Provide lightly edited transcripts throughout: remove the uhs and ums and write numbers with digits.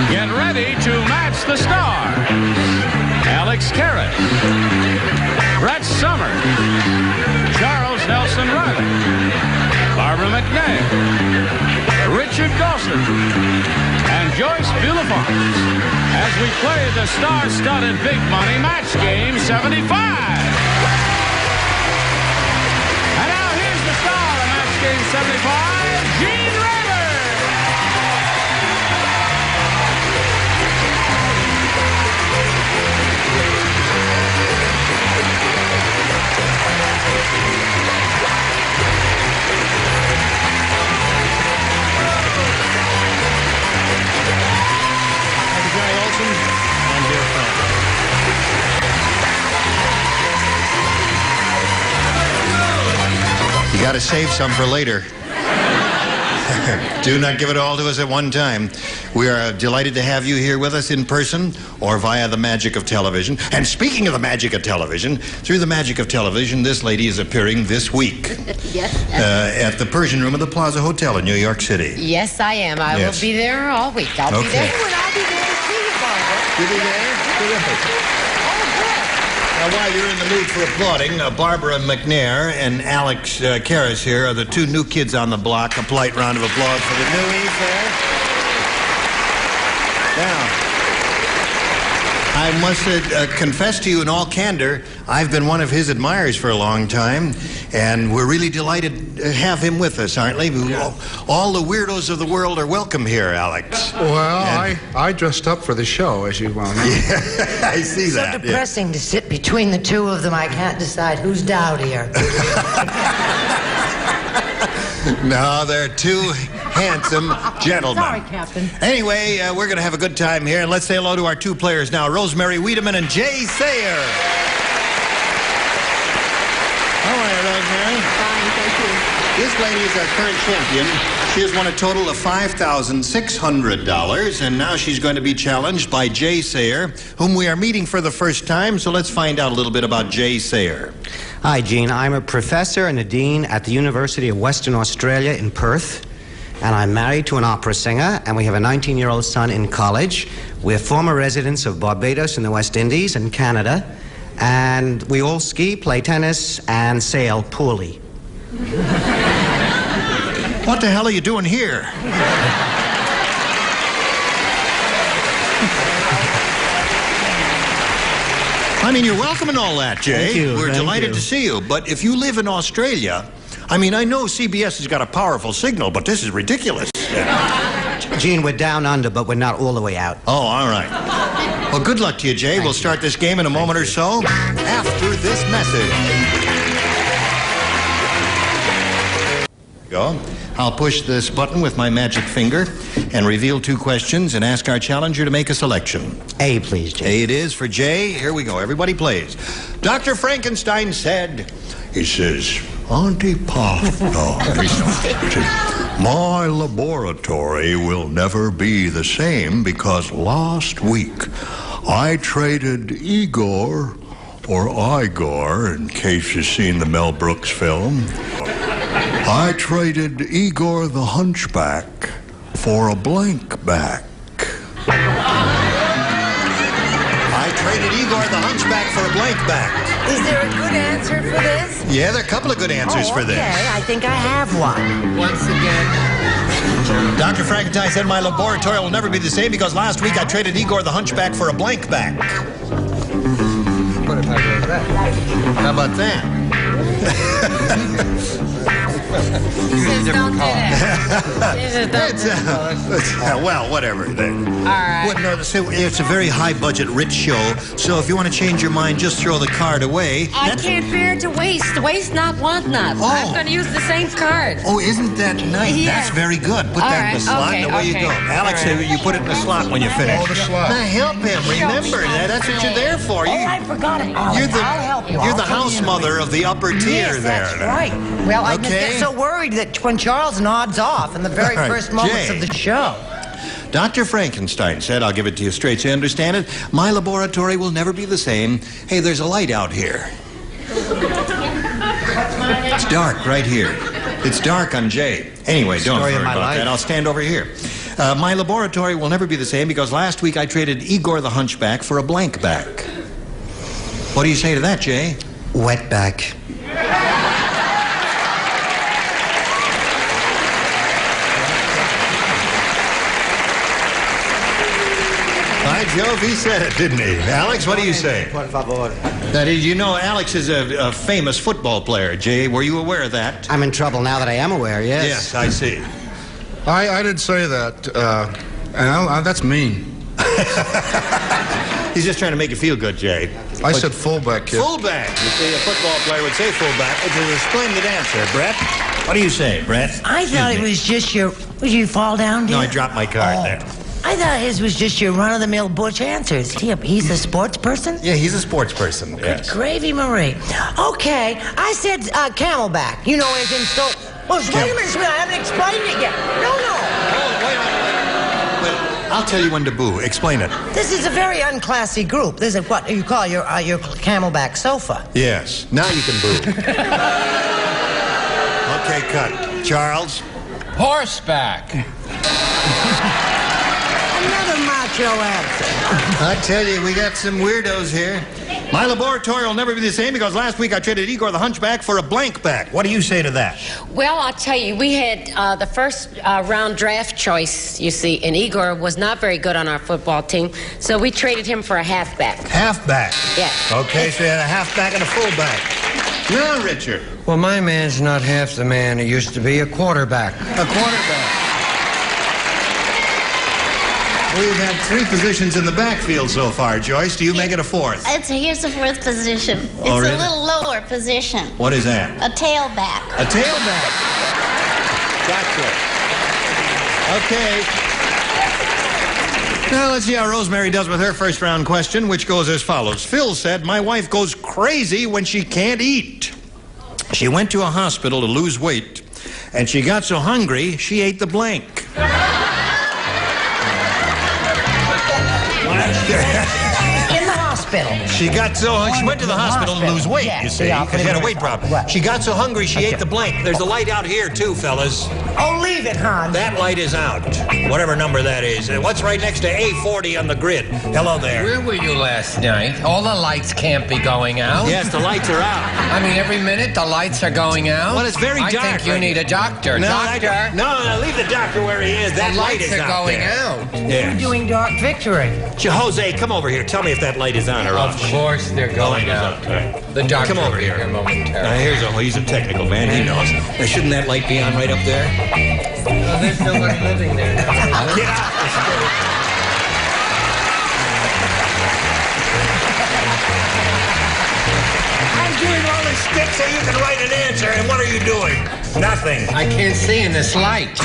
Get ready to match the stars. Alex Karras, Brett Summers, Charles Nelson Reilly, Barbara McNair, Richard Dawson, and Joyce Bulifant as we play the star-studded big money match game 75. And now here's the star of match game 75, Reilly. You got to save some for later. Do not give it all to us at one time. We are delighted to have you here with us in person or via the magic of television. And speaking of the magic of television, through the magic of television, this lady is appearing this week. Yes. At the Persian Room of the Plaza Hotel in New York City. Yes, I am. I will be there all week. I'll be there. Okay. I'll be there to see you, Barbara. You'll be there? Terrific. Now, while you're in the mood for applauding, Barbara McNair and Alex Karras here are the two new kids on the block. A polite round of applause for the newies there. Now, I must confess to you in all candor, I've been one of his admirers for a long time, and we're really delighted to have him with us, aren't we? Yeah. All the weirdos of the world are welcome here, Alex. Well, I dressed up for the show, as you well know. Yeah, I see that. So depressing to sit between the two of them. I can't decide who's dowdier. No, they're two handsome gentlemen. Sorry, Captain. Anyway, we're going to have a good time here, and let's say hello to our two players now, Rosemary Wiedemann and Jay Sayer. How are you, Rosemary? Fine, thank you. This lady is our current champion. She has won a total of $5,600, and now she's going to be challenged by Jay Sayer, whom we are meeting for the first time, so let's find out a little bit about Jay Sayer. Hi, Gene. I'm a professor and a dean at the University of Western Australia in Perth, and I'm married to an opera singer, and we have a 19-year-old son in college. We're former residents of Barbados in the West Indies and Canada, and we all ski, play tennis, and sail poorly. What the hell are you doing here? I mean, you're welcome and all that, Jay. Thank you. We're delighted to see you. But if you live in Australia, I mean, I know CBS has got a powerful signal, but this is ridiculous. Gene, we're down under, but we're not all the way out. Oh, all right. Well, good luck to you, Jay. We'll start this game in a moment or so after this message. Go. I'll push this button with my magic finger and reveal two questions and ask our challenger to make a selection. A, please, Jay. A it is for Jay. Here we go. Everybody plays. Dr. Frankenstein said, he says, Auntie Puff, no, he says, my laboratory will never be the same because last week I traded Igor, or Igor, in case you've seen the Mel Brooks film. I traded Igor the Hunchback for a blank back. I traded Igor the Hunchback for a blank back. Is there a good answer for this? Yeah, there are a couple of good answers for this. Okay, I think I have one. Once again. Dr. Frankenstein said my laboratory will never be the same because last week I traded Igor the Hunchback for a blank back. What if I did that? How about that? Says don't do that. Well, whatever. All right. It's a very high-budget, rich show, so if you want to change your mind, just throw the card away. I can't bear to waste. Waste not, want not. Oh. I'm going to use the same card. Oh, isn't that nice? Yeah. That's very good. Put that in the slot, and away you go. Alex, you put it in the slot when you finish. Oh, the slot. Now help him. Remember, that's what you're there for. I forgot it, Alex. I'll help you. You're the house mother of the upper tier yes, there. That's right. Well, I just Okay. get so worried that when Charles nods off in the very All right, first moments Jay. of the show. Dr. Frankenstein said, I'll give it to you straight so you understand it, my laboratory will never be the same. Hey, there's a light out here. It's dark right here. It's dark on Jay. Anyway, don't worry about that. I'll stand over here. My laboratory will never be the same because last week I traded Igor the Hunchback for a blank back. What do you say to that, Jay? Wetback. By Jove, he said it, didn't he? Alex, what do you say? Por favor. That is, you know, Alex is a famous football player, Jay. Were you aware of that? I'm in trouble now that I am aware, yes. Yes, I see. I didn't say that. And that's mean. He's just trying to make you feel good, Jay. I said fullback, kid. Fullback. You see, a football player would say fullback, which is a splendid answer. Brett, what do you say, Brett? I thought it was just your... Did you fall down, dear? No, I dropped my card there. I thought his was just your run-of-the-mill Butch answers. He's a sports person? Yeah, he's a sports person, yes. Gravy Marie. Okay, I said camelback. You know, as in so... Well, wait a minute, I haven't explained it yet. No. Oh, wait. Well, I'll tell you when to boo. Explain it. This is a very unclassy group. This is what you call your camelback sofa. Yes. Now you can boo. Okay, cut. Charles? Horseback. Another macho answer. I tell you, we got some weirdos here. My laboratory will never be the same because last week I traded Igor the Hunchback for a blank back. What do you say to that? Well, I'll tell you, we had the first round draft choice, you see, and Igor was not very good on our football team, so we traded him for a halfback. Halfback? Yeah. Okay, so you had a halfback and a fullback. Now, Richard. Well, my man's not half the man he used to be, a quarterback. A quarterback. We've had 3 positions in the backfield so far, Joyce. Do you make it a 4th? Here's the 4th position. It's really? a little lower position. What is that? A tailback. A tailback. Gotcha. Okay. Now, let's see how Rosemary does with her first round question, which goes as follows. Phil said, my wife goes crazy when she can't eat. She went to a hospital to lose weight, and she got so hungry, she ate the blank. In the hospital. She got so hungry. She went to the hospital to lose weight, you see, because she had a weight problem. Right. She got so hungry, she ate the blank. There's a light out here, too, fellas. Oh, leave it, hon. That light is out, whatever number that is. What's right next to A40 on the grid? Hello there. Where were you last night? All the lights can't be going out. Yes, the lights are out. I mean, every minute the lights are going out. Well, it's very dark. I think you need a doctor. No, Doctor. No, leave the doctor where he is. That The light lights is are out going there. out. Yes. You're doing Dark Victory. Jose, come over here. Tell me if that light is on or off. Of course they're going out. The doctor Come over will be here. momentarily. He's a technical man. He knows. Now, shouldn't that light be on right up there? Well, there's nobody living there now. Get out. I'm doing all this stick so you can write an answer, and what are you doing? Nothing. I can't see in this light.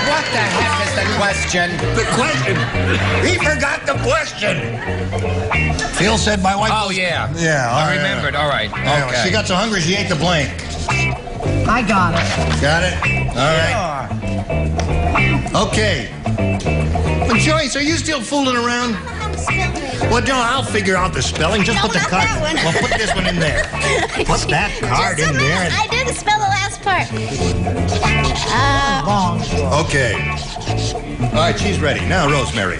What the heck is the question? The question. He forgot the question. Phil said my wife. Oh, yeah. Yeah, all I right. remembered. All right. Anyway, Okay. she got so hungry she ate the blank. I got it. Got it? All right. Okay. Well, Joyce, are you still fooling around? I'm spelling it. Well, no, I'll figure out the spelling. Just No, put the not card. that one. Well, put this one in there. Put that card Just a in there. minute. I didn't spell the last part. Okay. All right, she's ready. Now, Rosemary.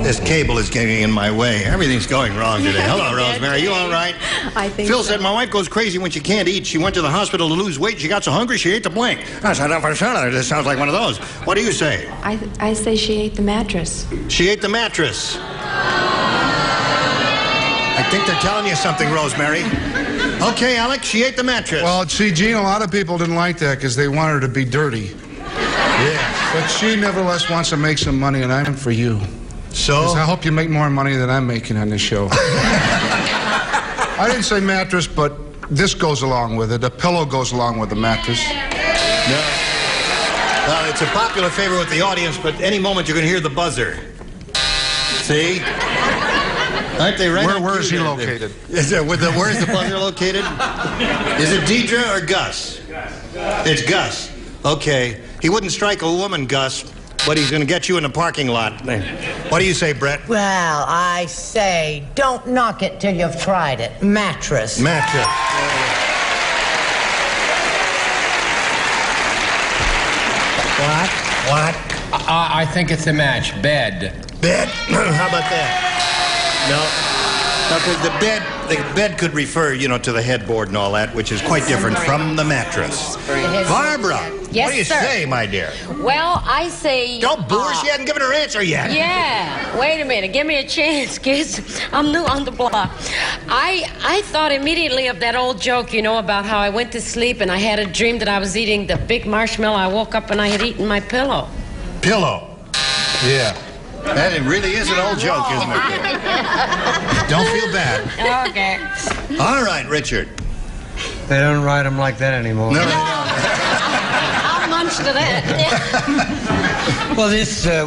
This cable is getting in my way. Everything's going wrong today. Hello, Rosemary. You all right? I think Phil said my wife goes crazy when she can't eat. She went to the hospital to lose weight. She got so hungry she ate the blank. This sounds like one of those. What do you say? I say she ate the mattress. She ate the mattress. I think they're telling you something, Rosemary. Okay, Alex, she ate the mattress. Well, see, Gene, a lot of people didn't like that because they want her to be dirty. yeah. But she nevertheless wants to make some money, and I'm for you. 'Cause So? I hope you make more money than I'm making on this show. I didn't say mattress, but this goes along with it. A pillow goes along with the mattress. No. Well, it's a popular favorite with the audience, but any moment you're going to hear the buzzer. See? Aren't they right? Where is he located? Where's the buzzer located? Is it Deidre or Gus? It's Gus. Okay. He wouldn't strike a woman, Gus, but he's going to get you in the parking lot. What do you say, Brett? Well, I say, don't knock it till you've tried it. Mattress. Mattress. What? I think it's a match. Bed. Bed? How about that? No. Because the bed could refer, to the headboard and all that, which is quite different from the mattress. Barbara, Yes, what do you sir. say, my dear? Well, I say... Don't boo her. She hasn't given her answer yet. Yeah. Wait a minute. Give me a chance, kids. I'm new on the block. I thought immediately of that old joke, about how I went to sleep and I had a dream that I was eating the big marshmallow. I woke up and I had eaten my pillow. Pillow. Yeah. That really is an old joke, isn't it? Don't feel bad. Okay. All right, Richard. They don't write them like that anymore. No. I'll munch to that. Well,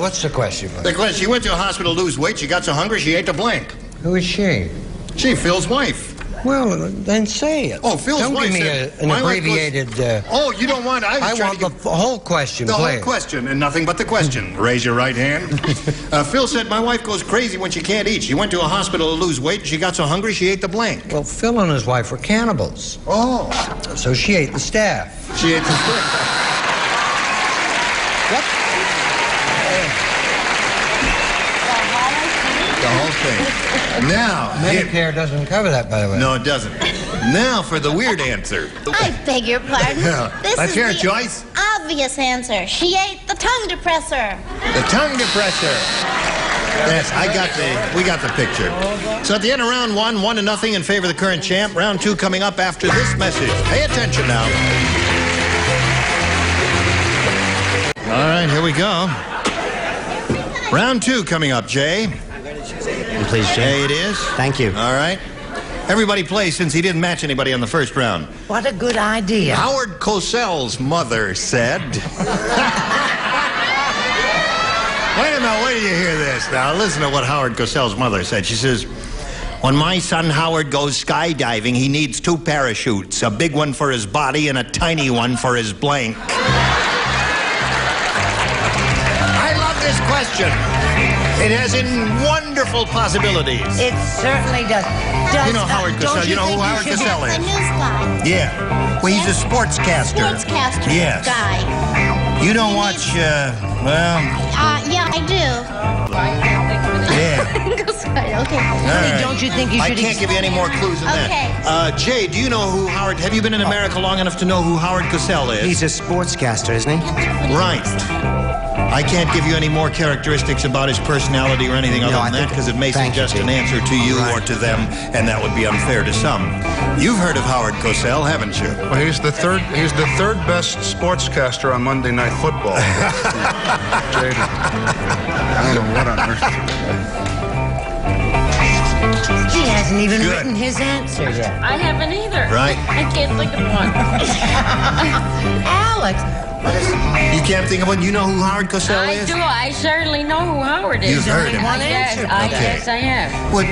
what's the question? The question, she went to a hospital to lose weight. She got so hungry, she ate the blank. Who is she? She, Phil's wife. Well, then say it. Oh, Phil's don't wife give me said, an my wife abbreviated... Oh, you don't want... I want the whole question, The please. whole question, and nothing but the question. Raise your right hand. Phil said, my wife goes crazy when she can't eat. She went to a hospital to lose weight, and she got so hungry, she ate the blank. Well, Phil and his wife were cannibals. Oh. So she ate the staff. She ate the blank. What? The whole thing. Now... Medicare doesn't cover that, by the way. No, it doesn't. Now for the weird answer. I beg your pardon. This Let's is hear it, the Joyce. obvious answer. She ate the tongue depressor. The tongue depressor. Yes, we got the picture. So at the end of round 1-0 in favor of the current champ. Round 2 coming up after this message. Pay attention now. All right, here we go. Round 2 coming up, Jay. Please, Jay. It is. Thank you. All right. Everybody plays since he didn't match anybody on the first round. What a good idea. Howard Cosell's mother said... Wait a minute, wait till you hear this. Now, listen to what Howard Cosell's mother said. She says, when my son Howard goes skydiving, he needs 2 parachutes, a big one for his body and a tiny one for his blank. I love this question. It has wonderful possibilities. It certainly does. You know Howard Cosell. You know who Howard Cosell A is? news guy. Yeah. Well, he's a sportscaster. Sportscaster Yes. guy. You don't watch, Yeah, I do. yeah. Okay. All Don't you think you I should... can't give you any more clues than that. Jay, do you know who Howard... Have you been in America long enough to know who Howard Cosell is? He's a sportscaster, isn't he? Right. I can't give you any more characteristics about his personality or anything other than that because it may suggest an answer to you or to them, and that would be unfair to some. You've heard of Howard Cosell, haven't you? Well, he's the third best sportscaster on Monday Night Football. Jada. I don't know what on earth. He hasn't even written his answer yet. I haven't either. Right. I can't think of one. Alex. You can't think of one? You know who Howard Cosell I is? do. I certainly know who Howard is. You've heard him. Yes, yes, I have. What?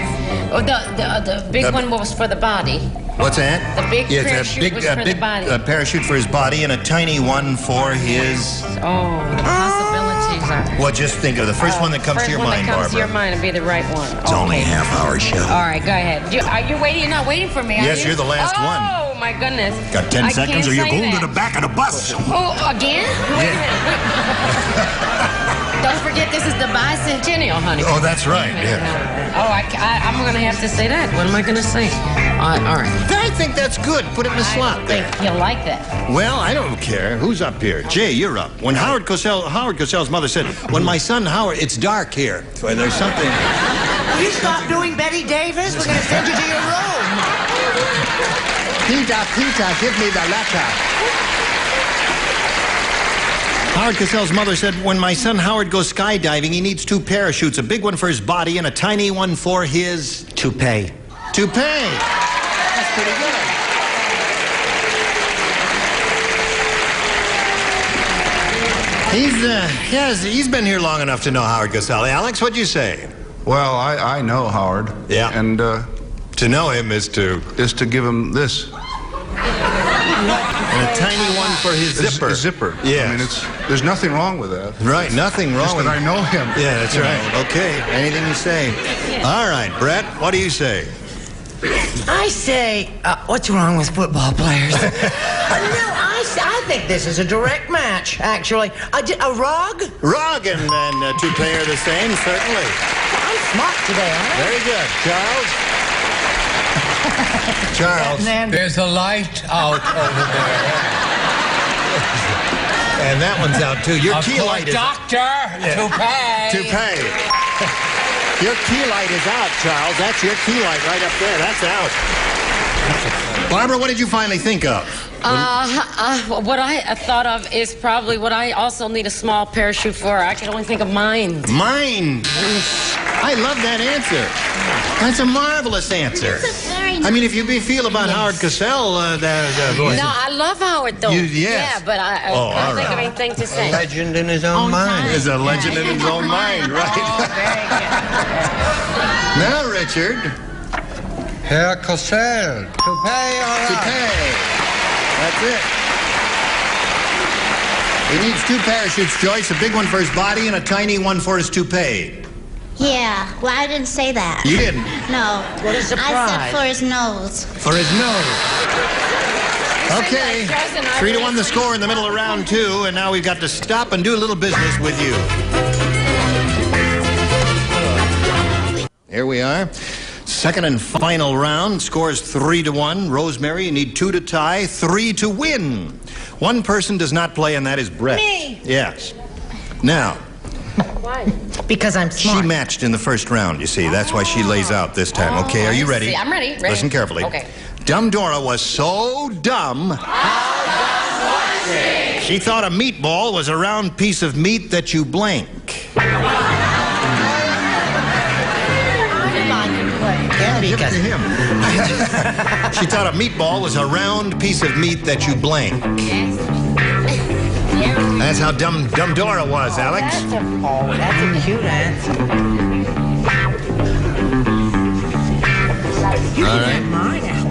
Oh, the big one was for the body. What's that? The big it's parachute a big, was for the body. parachute for his body and a tiny one for his... Oh, the possibilities are... Well, just think of the first one that comes to your mind, Barbara. First one that comes to your mind would be the right one. It's only a half-hour show. All right, go ahead. Are you waiting? You're not waiting for me, are Yes, you? you're the last one. Oh, my goodness. Got 10 seconds or you're going to the that. back of the bus. Oh, again? Wait a minute. Don't forget, this is the bicentennial, honey. Oh, that's right. Yeah. Oh, I'm going to have to say that. What am I going to say? All right. I think that's good. Put it in the slot I there. think he'll like that. Well, I don't care. Who's up here? Jay, you're up. When Howard Cosell's mother said, when my son Howard, it's dark here. Well, there's something... Will you stop doing Betty Davis? We're going to send you to your room. Peter, give me the letter. Howard Cosell's mother said, when my son Howard goes skydiving, he needs 2 parachutes, a big one for his body and a tiny one for his... Toupee. Toupee. That's pretty good. He's been here long enough to know Howard Cosell. Alex, what'd you say? Well, I know Howard. Yeah. And to know him is to give him this. And a tiny one for his zipper. Zipper. Yes. I mean, there's nothing wrong with that. Right, nothing wrong Just with that I know him. Yeah, that's right. Okay, anything you say. All right, Brett, what do you say? I say, what's wrong with football players? No, I think think this is a direct match, actually. A rug? Rug and toupee are the same, certainly. I'm smart today, aren't I? Very good. Charles? Charles. There's a light out over there. And that one's out, too. Your key light is... Doctor, toupee. Your key light is out, Charles. That's your key light right up there. That's out. Barbara, what did you finally think of? What I thought of is probably what I also need a small parachute for. I can only think of mind. Mind? I love that answer. That's a marvelous answer. I mean, if you feel about Howard Cosell, No, I love Howard, though. Yes. Yeah, but I can't think of anything to say. A legend in his own mind. There's a legend in his own mind, right? Oh, very good. Now, Richard. Herr Cosell. Toupee, all right. Toupee. That's it. He needs 2 parachutes, Joyce. A big one for his body and a tiny one for his toupee. Yeah, well, I didn't say that. You didn't? No. What a surprise. I said for his nose. For his nose. Okay. 3-1 the score in the middle of round 2, and now we've got to stop and do a little business with you. Here we are. Second and final round. Scores 3-1. Rosemary, you need 2 to tie, 3 to win. One person does not play, and that is Brett. Me. Yes. Now. Why? Because I'm smart. She matched in the first round, you see. That's why she lays out this time. Okay, are you ready? I'm ready. Listen carefully. Okay. Dumb Dora was so dumb. How dumb was She thought a meatball was a round piece of meat that you blank. Because him. She thought a meatball was a round piece of meat that you blank. That's how dumb Dora was, Alex. That's a cute answer. You All can right. have mine, Alex.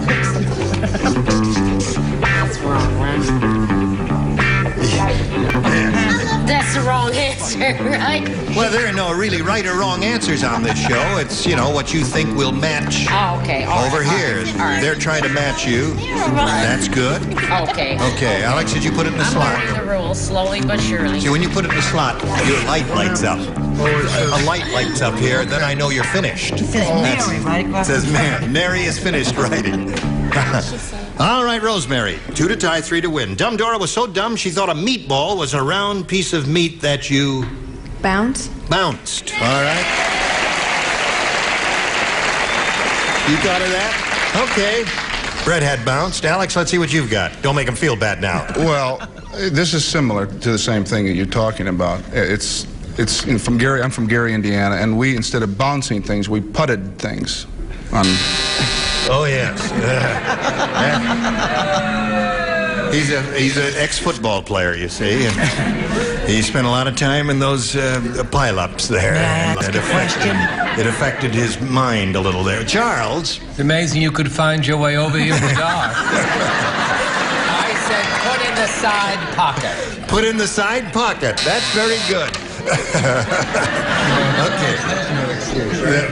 That's wrong, right? That's the wrong answer, right? Well, there are no really right or wrong answers on this show. It's, what you think will match Okay. over here. They're trying to match you. That's good. Okay. Okay, Alex, did you put it in the I'm slot? learning the rules slowly but surely. See, when you put it in the slot, your light lights up. A light lights up here, then I know you're finished. It says Mary right across It says the front. Mary is finished writing. All right, Rosemary. 2 to tie, 3 to win. Dumb Dora was so dumb she thought a meatball was a round piece of meat that you... Bounce? Bounced. All right. You thought of that? Okay. Brett had bounced. Alex, let's see what you've got. Don't make him feel bad now. Well, this is similar to the same thing that you're talking about. I'm from Gary, Indiana, and we, instead of bouncing things, we putted things on... Oh, yes. He's an ex-football player, you see, and he spent a lot of time in those pile-ups there. May I ask a question? It affected his mind a little there. Charles? It's amazing you could find your way over here in the dark. I said put in the side pocket. Put in the side pocket. That's very good. Okay.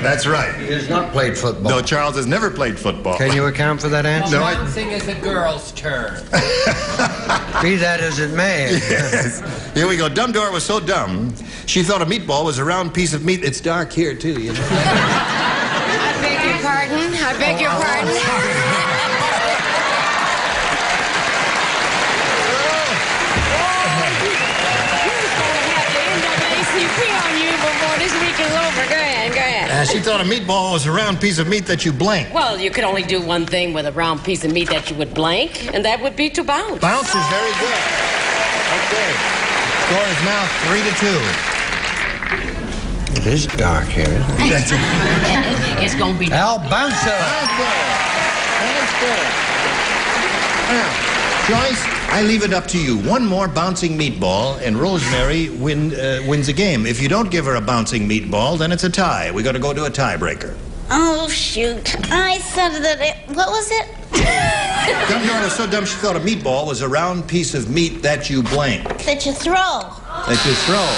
That's right. He has not played football. No, Charles has never played football. Can you account for that answer? No, Bouncing is a girl's term. Be that as it may. Yes. Here we go. Dumb Dora was so dumb, she thought a meatball was a round piece of meat. It's dark here, too, I beg your pardon. I beg your pardon. on you before this week is over. Go ahead. She thought a meatball was a round piece of meat that you blank. Well, you could only do one thing with a round piece of meat that you would blank, and that would be to bounce. Bounce is very good. Okay. Score is now 3-2. It is dark here, isn't it? It's going to be... Al Bouncer. Now, Joyce, I leave it up to you. One more bouncing meatball, and Rosemary wins a game. If you don't give her a bouncing meatball, then it's a tie. We got to go to a tiebreaker. Oh, shoot. I said that what was it? Dumb Dora was so dumb she thought a meatball was a round piece of meat that you blank. That you throw. That you throw.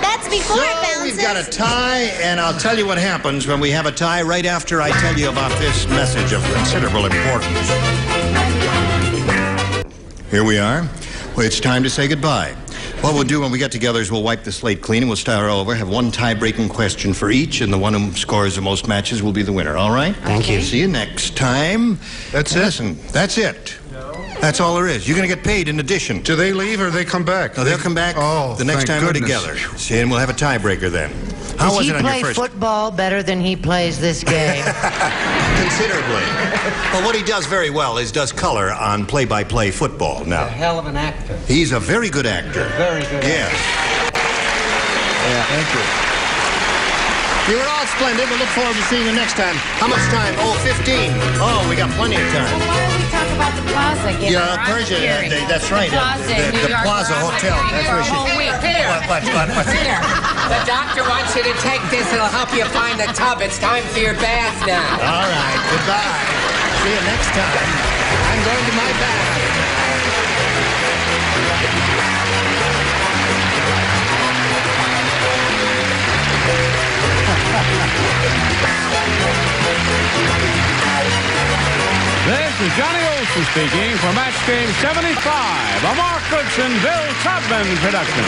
That's before it bounces. We've got a tie, and I'll tell you what happens when we have a tie right after I tell you about this message of considerable importance. Here we are. Well, it's time to say goodbye. What we'll do when we get together is we'll wipe the slate clean and we'll start over, have one tie-breaking question for each, and the one who scores the most matches will be the winner, all right? Thank you. See you next time. That's it? Listen, that's it. That's all there is. You're going to get paid in addition. Do they leave or they come back? No, they'll come back the next thank time we're goodness. together. See, and we'll have a tiebreaker then. How Does was he it on your play first? football better than he plays this game? Considerably. Well, what he does very well is does color on play-by-play football. Now, A hell of an actor. he's a very good actor. Very good. Yes. Yeah, thank you. You were all splendid. We'll look forward to seeing you next time. How much time? Oh, 15. Oh, we got plenty of time. Why don't we talk about the plaza again? Yeah, Persia. That's right. The Plaza in New The York. Plaza where I went Hotel. to That's for where a whole week. What? Here, the doctor wants you to take this. It'll help you find the tub. It's time for your bath now. All right. Goodbye. See you next time. I'm going to my bath. This is Johnny Olson speaking for Match Game 75, a Mark Goodson, Bill Tubman production.